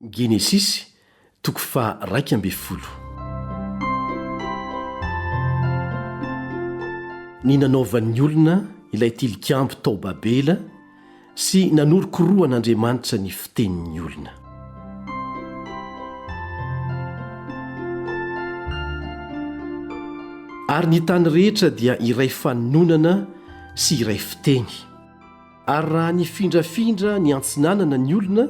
Genesisy toko fa 12. Ny nanaovan'ny olona ilay tilikambo tao Babela sy nanorokoroan'Andriamanitra ny fitenin'ny olona. Ary ny tany rehetra dia iray fanonana sy iray fiteny. Ary raha nifindrafindra ny antsinanana ny olona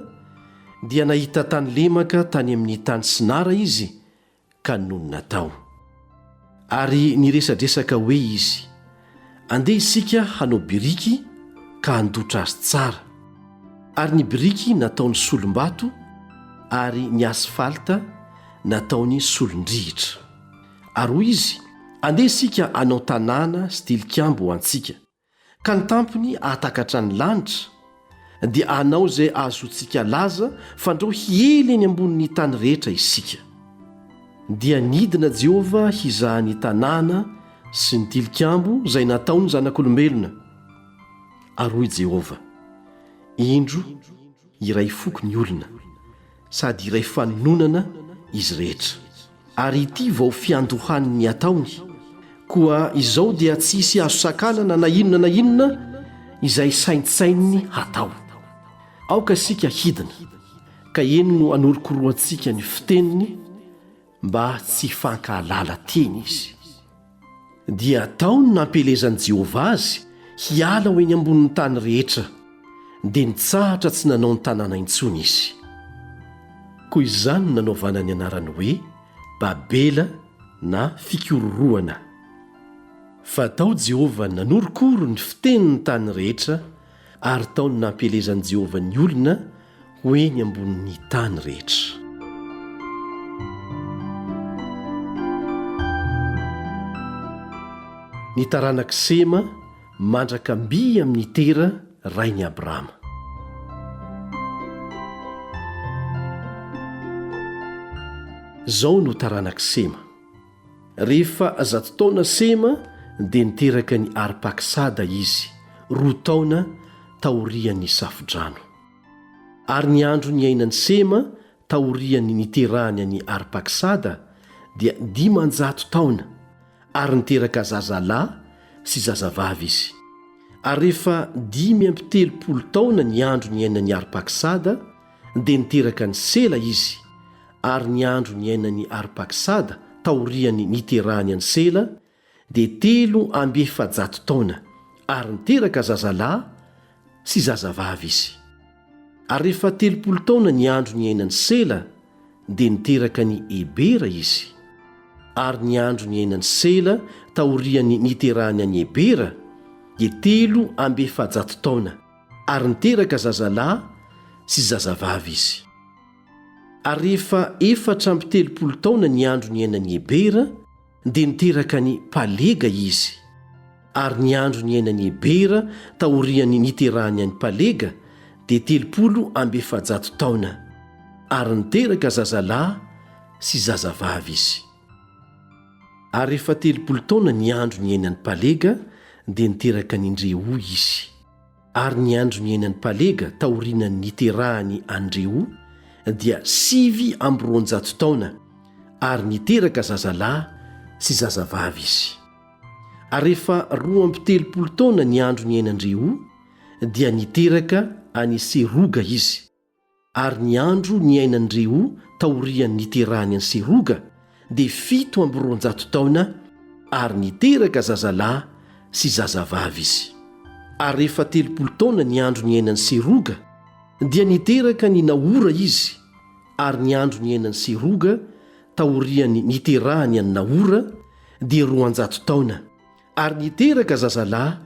dia nahita tany lemaka tany amin'ny tany Sinara izy ka nonona tao. Ary niresadresaka hoe izy, andeha isika hanao biriky ka handotra azy tsara. Ary ny biriky nataony solombato ary ny asfalta nataony solondrihitra. Ary hoy izy, andeha isika hanao tanàna sy tilikambo ho antsika, ka ny tampony ahatakatra ny lanitra dia anao izay ahazoantsika laza fandrao hiely eny ambonin'ny tany rehetra isika. Dia nidina Jehovah hizahany tanàna sy ny tilikambo izay nataony zanak'olombelona. Ary hoy Jehovah, indro iray foko ny olona, sady iray fanonana izy rehetra. Ary ity vao fiandohaniny ataony, koa izao dia tsy hisy azo sakanana na inona izay saintsainy hatao. Aoka sika hidina, ka eny no anorokoroantsika ny fiteniny mba tsy fankahalala teny izy. Dia ataony nampelezan'i Jehovah azy hiala ho eny ambonin'ny tany rehetra, dia nitsahatra tsy nanao ny tanàna intsony izy. Koa izany no nanaovana ny anarany hoe Babela na fikororoana. Fa tao Jehovah nanorokoro ny fitenin'ny tany rehetra, ary taony nampelezan'i Jehovah ny olona ho eny ambonin'ny tany rehetra. Ny taranak'i Sema mandrakam-by amin'ny tera rain'i Abrahama. Zao no taranak'i Sema. Rehefa 100 taona Sema dia niteraka ny Arpaksada izy, 2 taona taorian'ny Safodrano. Ary ny andro ny ainan'ny Sema taorian'ny niterahany any Arpaksada dia 500 taona, ary niteraka zazalahy sy zazavavy izy. Ary rehefa 530 taona ny andro ny ainan'ny Arpaksada dia niteraka ny Sela izy, ary ny andro ny ainan'ny Arpaksada taorian'ny niterahany any Sela dia 300 taona, ary niteraka zazalahy sy zazavavy izy. Ary rehefa 30 taona ny andro ny ainan'ny Sela dia niteraka ny Ebera izy, ary ny andro ny ainan'ny Sela taorian'ny niterahany any Ebera dia 300 taona, ary niteraka zazalahy sy zazavavy izy. Ary rehefa 430 taona ny andro ny ainan'ny Ebera dia niteraka ny Palega izy, ary ny andro ny ainan'ny Ebera taorian'ny niterahany any Palega dia 370 taona, ary niteraka zazalahy sy zazavavy izy. Ary rehefa 30 taona ny andro ny ainan'ny Palega dia niteraka ny Ndreu izy, ary ny andro ny ainan'ny Palega taorian'ny niterahany Andreu dia 700 taona, ary niteraka zazalahy sy zazavavy izy. Ary rehefa 230 taona ny andro ny ainan'Andreu dia niteraka any Seruga izy, ary ny andro ny ainan'Andreu taorian'ny niterahany any Seruga dia 700 taona, ary niteraka zazalahy sy zazavavy izy. Ary rehefa 30 taona ny andro ny ainan'ny Seruga dia niteraka ny Naora izy, ary ny andro ny ainan'ny Seruga taorian'ny niterahany any Naora dia 200 taona, ary niteraka zazalahy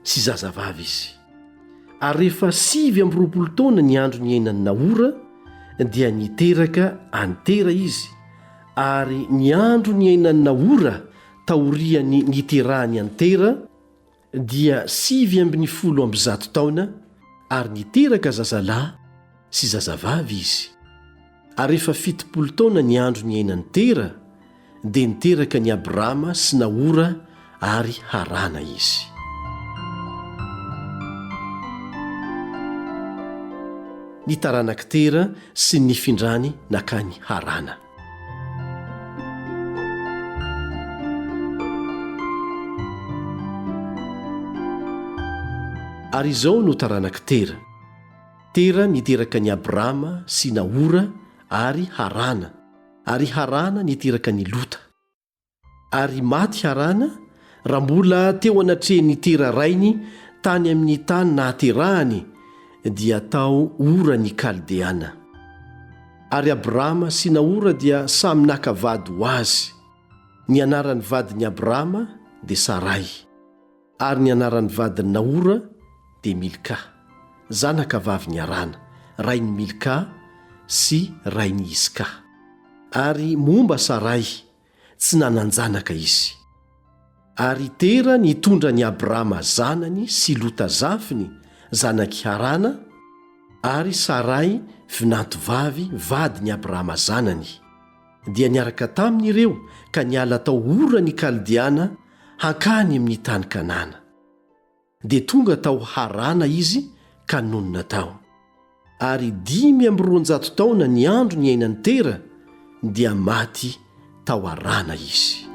sy zazavavy izy. Ary rehefa 720 taona ny andro ny ainan'ny Naora dia niteraka Antera izy, ary ny andro ny ainan'ny Naora taorian'ny niterahany Antera dia 710 taona, ary niteraka zazalahy sy zazavavy izy. Ary rehefa 70 taona ny andro ny ainan'ny Tera dia niteraka ny Abrahama sy Naora ary Harana izy. ny taranak Tera sy ny findrany nakany Harana. Ary izao no taranak Tera. Tera niteraka ny Abrama sy Naora ary Harana, ary Harana niteraka ny Lota. Ary maty Harana raha mbola teo anatrehany Tera rainy tany amin'ny tany nahaterahany dia tao Ora ny Kaldeana. Ary Abrama sy Naora dia samy naka vady ho azy. Ny anaran'ny vadiny Abrama dia Sarai, ary ny anaran'ny vadiny Naora dia Milka, zanaka vavy ny Arana, rainy Milka sy rainy Iska. Ary momba Sarai tsy nanan-janaka izy. Ary Tera nitondra ny Abrama zanany sy Lota zafiny zanaky Harana, ary Sarai vinantovavy vady ny Abrama zanany, dia niaraka taminy ireo ka niala tao Ora ny Kaldeana hankany amin'ny tany Kanana. Dia tonga tao Harana izy ka nonona tao. Ary 500 taona ny andro ny ainan'ny Tera dia maty tao Harana izy.